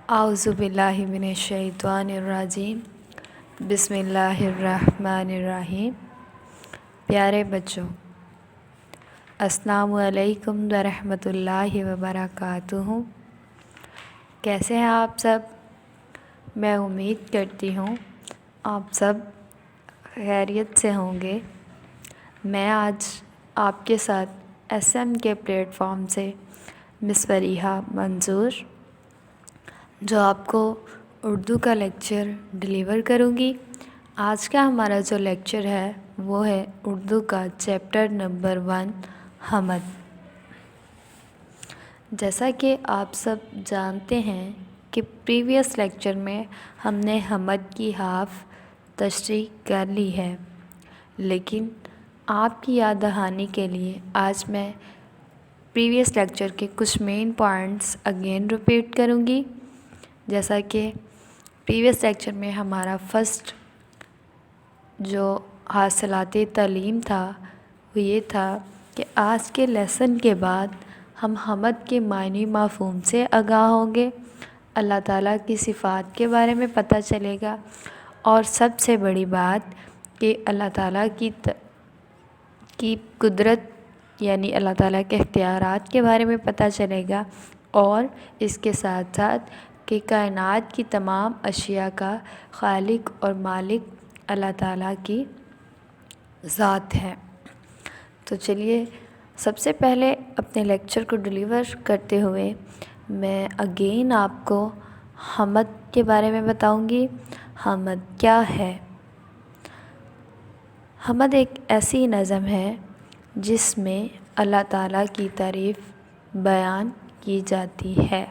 اعوذ باللہ من الشیطان الرجیم بسم اللہ الرحمن الرحیم۔ پیارے بچوں، السلام علیکم ورحمۃ اللہ وبرکاتہ۔ کیسے ہیں آپ سب؟ میں امید کرتی ہوں آپ سب خیریت سے ہوں گے۔ میں آج آپ کے ساتھ ایس ایم کے پلیٹ فارم سے مس فریحہ منظور جو آپ کو اردو کا لیکچر ڈیلیور کروں گی۔ آج کا ہمارا جو لیکچر ہے وہ ہے اردو کا چیپٹر نمبر 1 حمد۔ جیسا کہ آپ سب جانتے ہیں کہ پریویس لیکچر میں ہم نے حمد کی ہاف تشریح کر لی ہے، لیکن آپ کی یاد دہانی کے لیے آج میں پریویس لیکچر کے کچھ مین پوائنٹس اگین ریپیٹ کروں گی۔ جیسا کہ پریویس لیکچر میں ہمارا فرسٹ جو حاصلات تعلیم تھا وہ یہ تھا کہ آج کے لیسن کے بعد ہم حمد کے معنی مفہوم سے آگاہ ہوں گے، اللہ تعالیٰ کی صفات کے بارے میں پتہ چلے گا، اور سب سے بڑی بات کہ اللہ تعالیٰ کی قدرت یعنی اللہ تعالیٰ کے اختیارات کے بارے میں پتہ چلے گا، اور اس کے ساتھ ساتھ کہ کائنات کی تمام اشیاء کا خالق اور مالک اللہ تعالیٰ کی ذات ہے۔ تو چلیے سب سے پہلے اپنے لیکچر کو ڈیلیور کرتے ہوئے میں اگین آپ کو حمد کے بارے میں بتاؤں گی۔ حمد کیا ہے؟ حمد ایک ایسی نظم ہے جس میں اللہ تعالیٰ کی تعریف بیان کی جاتی ہے۔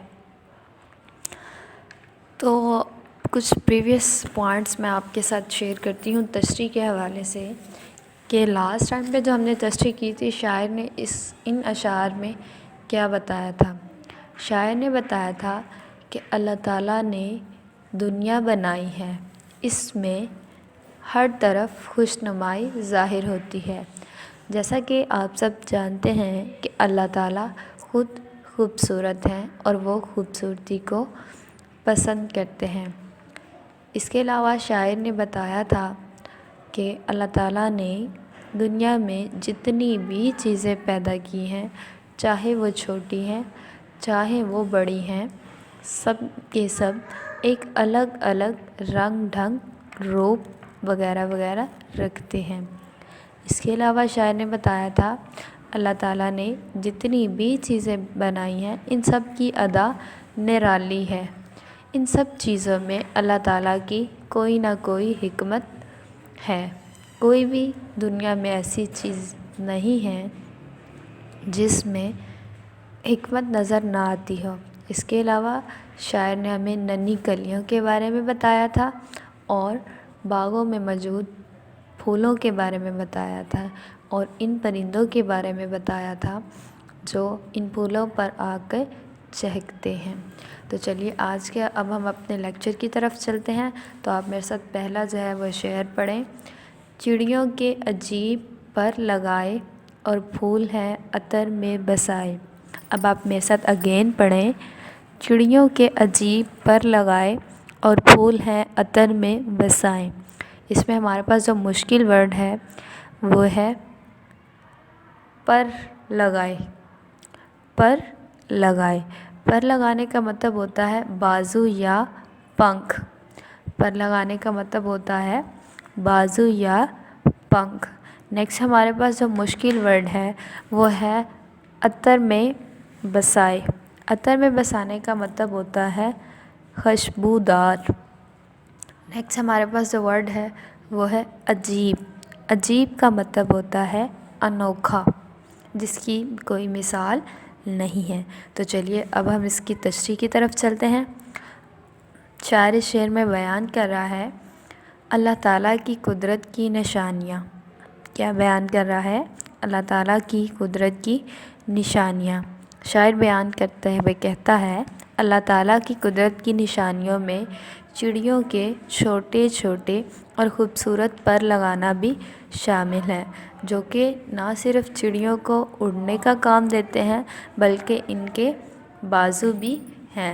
تو کچھ پریویس پوائنٹس میں آپ کے ساتھ شیئر کرتی ہوں تشریح کے حوالے سے، کہ لاسٹ ٹائم پہ جو ہم نے تشریح کی تھی، شاعر نے ان اشعار میں کیا بتایا تھا؟ شاعر نے بتایا تھا کہ اللہ تعالیٰ نے دنیا بنائی ہے، اس میں ہر طرف خوشنمائی ظاہر ہوتی ہے۔ جیسا کہ آپ سب جانتے ہیں کہ اللہ تعالیٰ خود خوبصورت ہیں اور وہ خوبصورتی کو پسند کرتے ہیں۔ اس کے علاوہ شاعر نے بتایا تھا کہ اللہ تعالیٰ نے دنیا میں جتنی بھی چیزیں پیدا کی ہیں، چاہے وہ چھوٹی ہیں چاہے وہ بڑی ہیں، سب کے سب ایک الگ الگ رنگ ڈھنگ روپ وغیرہ وغیرہ رکھتے ہیں۔ اس کے علاوہ شاعر نے بتایا تھا اللہ تعالیٰ نے جتنی بھی چیزیں بنائی ہیں ان سب کی ادا نرالی ہے۔ ان سب چیزوں میں اللہ تعالیٰ کی کوئی نہ کوئی حکمت ہے۔ کوئی بھی دنیا میں ایسی چیز نہیں ہے جس میں حکمت نظر نہ آتی ہو۔ اس کے علاوہ شاعر نے ہمیں ننھی کلیوں کے بارے میں بتایا تھا اور باغوں میں موجود پھولوں کے بارے میں بتایا تھا، اور ان پرندوں کے بارے میں بتایا تھا جو ان پھولوں پر آ کر چہکتے ہیں۔ تو چلیے آج کے اب ہم اپنے لیکچر کی طرف چلتے ہیں۔ تو آپ میرے ساتھ پہلا جو ہے وہ شعر پڑھیں۔ چڑیوں کے عجیب پر لگائے اور پھول ہیں عطر میں بسائے۔ اب آپ میرے ساتھ اگین پڑھیں۔ چڑیوں کے عجیب پر لگائے اور پھول ہیں عطر میں بسائے۔ اس میں ہمارے پاس جو مشکل ورڈ ہے وہ ہے پر لگائے۔ پر لگائے، پر لگانے کا مطلب ہوتا ہے بازو یا پنکھ۔ پر لگانے کا مطلب ہوتا ہے بازو یا پنکھ۔ نیکسٹ ہمارے پاس جو مشکل ورڈ ہے وہ ہے عطر میں بسائے۔ عطر میں بسانے کا مطلب ہوتا ہے خوشبودار۔ نیکسٹ ہمارے پاس جو ورڈ ہے وہ ہے عجیب۔ عجیب کا مطلب ہوتا ہے انوکھا، جس کی کوئی مثال نہیں ہے۔ تو چلیے اب ہم اس کی تشریح کی طرف چلتے ہیں۔ شاعر اس شعر میں بیان کر رہا ہے اللہ تعالیٰ کی قدرت کی نشانیاں۔ کیا بیان کر رہا ہے؟ اللہ تعالیٰ کی قدرت کی نشانیاں۔ شاعر بیان کرتے ہوئے کہتا ہے اللہ تعالیٰ کی قدرت کی نشانیوں میں چڑیوں کے چھوٹے چھوٹے اور خوبصورت پر لگانا بھی شامل ہے، جو کہ نہ صرف چڑیوں کو اڑنے کا کام دیتے ہیں بلکہ ان کے بازو بھی ہیں۔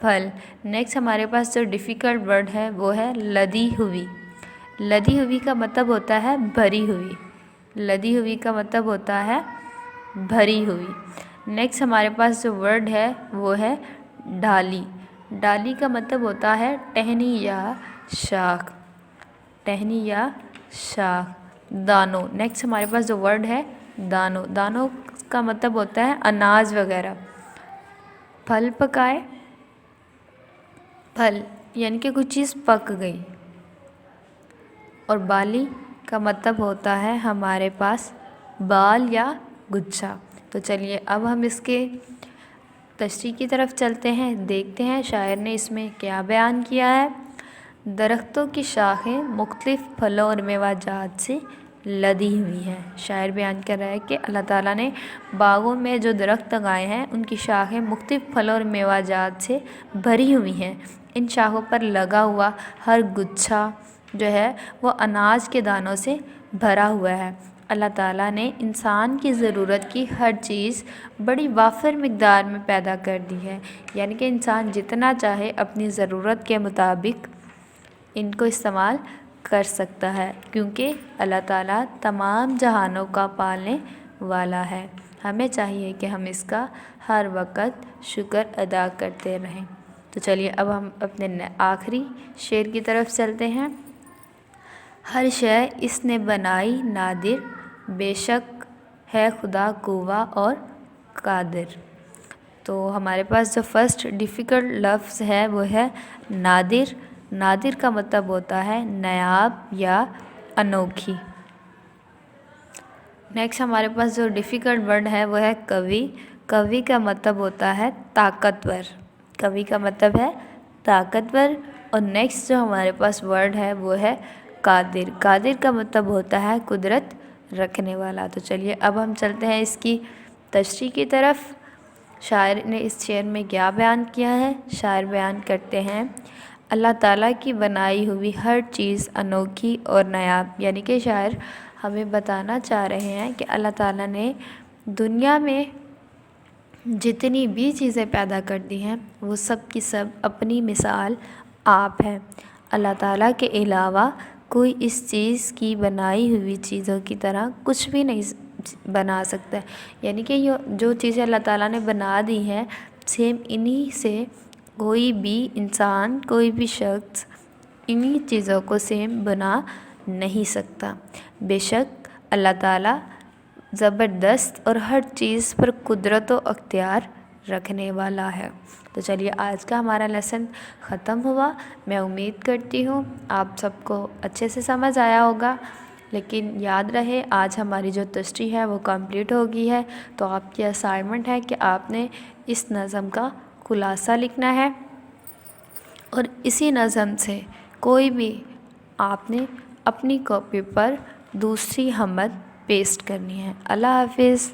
پھل۔ نیکسٹ ہمارے پاس جو ڈیفیکلٹ ورڈ ہے وہ ہے لدی ہوئی۔ لدی ہوئی کا مطلب ہوتا ہے بھری ہوئی۔ لدی ہوئی کا مطلب ہوتا ہے بھری ہوئی۔ نیکسٹ ہمارے پاس جو ورڈ ہے وہ ہے ڈالی۔ ڈالی کا مطلب ہوتا ہے ٹہنی یا شاخ۔ ٹہنی یا شاخ۔ دانوں۔ نیکسٹ ہمارے پاس جو ورڈ ہے دانوں۔ دانوں کا مطلب ہوتا ہے اناج وغیرہ۔ پھل پکائے۔ پھل یعنی کہ کچھ چیز پک گئی۔ اور بالی کا مطلب ہوتا ہے ہمارے پاس بال یا گچھا۔ تو چلیے اب ہم اس کے تشریح کی طرف چلتے ہیں، دیکھتے ہیں شاعر نے اس میں کیا بیان کیا ہے۔ درختوں کی شاخیں مختلف پھلوں اور میوہ جات سے لدی ہوئی ہیں۔ شاعر بیان کر رہا ہے کہ اللہ تعالیٰ نے باغوں میں جو درخت لگائے ہیں ان کی شاخیں مختلف پھلوں اور میوہ جات سے بھری ہوئی ہیں۔ ان شاخوں پر لگا ہوا ہر گچھا جو ہے وہ اناج کے دانوں سے بھرا ہوا ہے۔ اللہ تعالیٰ نے انسان کی ضرورت کی ہر چیز بڑی وافر مقدار میں پیدا کر دی ہے، یعنی کہ انسان جتنا چاہے اپنی ضرورت کے مطابق ان کو استعمال کر سکتا ہے، کیونکہ اللہ تعالیٰ تمام جہانوں کا پالنے والا ہے۔ ہمیں چاہیے کہ ہم اس کا ہر وقت شکر ادا کرتے رہیں۔ تو چلیے اب ہم اپنے آخری شعر کی طرف چلتے ہیں۔ ہر شے اس نے بنائی نادر، بے شک ہے خدا قوہ اور قادر۔ تو ہمارے پاس جو فرسٹ ڈیفیکلٹ لفظ ہے وہ ہے نادر۔ نادر کا مطلب ہوتا ہے نایاب یا انوکھی۔ نیکسٹ ہمارے پاس جو ڈیفیکلٹ ورڈ ہے وہ ہے قوی۔ قوی کا مطلب ہوتا ہے طاقتور۔ قوی کا مطلب ہے طاقتور۔ اور نیکسٹ جو ہمارے پاس ورڈ ہے وہ ہے قادر۔ قادر کا مطلب ہوتا ہے قدرت رکھنے والا۔ تو چلیے اب ہم چلتے ہیں اس کی تشریح کی طرف۔ شاعر نے اس شعر میں کیا بیان کیا ہے؟ شاعر بیان کرتے ہیں اللہ تعالیٰ کی بنائی ہوئی ہر چیز انوکھی اور نایاب، یعنی کہ شاعر ہمیں بتانا چاہ رہے ہیں کہ اللہ تعالیٰ نے دنیا میں جتنی بھی چیزیں پیدا کر دی ہیں وہ سب کی سب اپنی مثال آپ ہیں۔ اللہ تعالیٰ کے علاوہ کوئی اس چیز کی بنائی ہوئی چیزوں کی طرح کچھ بھی نہیں بنا سکتا، یعنی کہ جو چیزیں اللہ تعالیٰ نے بنا دی ہیں سیم انہی سے کوئی بھی انسان، کوئی بھی شخص انہی چیزوں کو سیم بنا نہیں سکتا۔ بے شک اللہ تعالیٰ زبردست اور ہر چیز پر قدرت و اختیار رکھنے والا ہے۔ تو چلیے آج کا ہمارا لیسن ختم ہوا۔ میں امید کرتی ہوں آپ سب کو اچھے سے سمجھ آیا ہوگا، لیکن یاد رہے آج ہماری جو تشریح ہے وہ کمپلیٹ ہو گئی ہے۔ تو آپ کی اسائنمنٹ ہے کہ آپ نے اس نظم کا خلاصہ لکھنا ہے اور اسی نظم سے کوئی بھی آپ نے اپنی کاپی پر دوسری حمد پیسٹ کرنی ہے۔ اللہ حافظ۔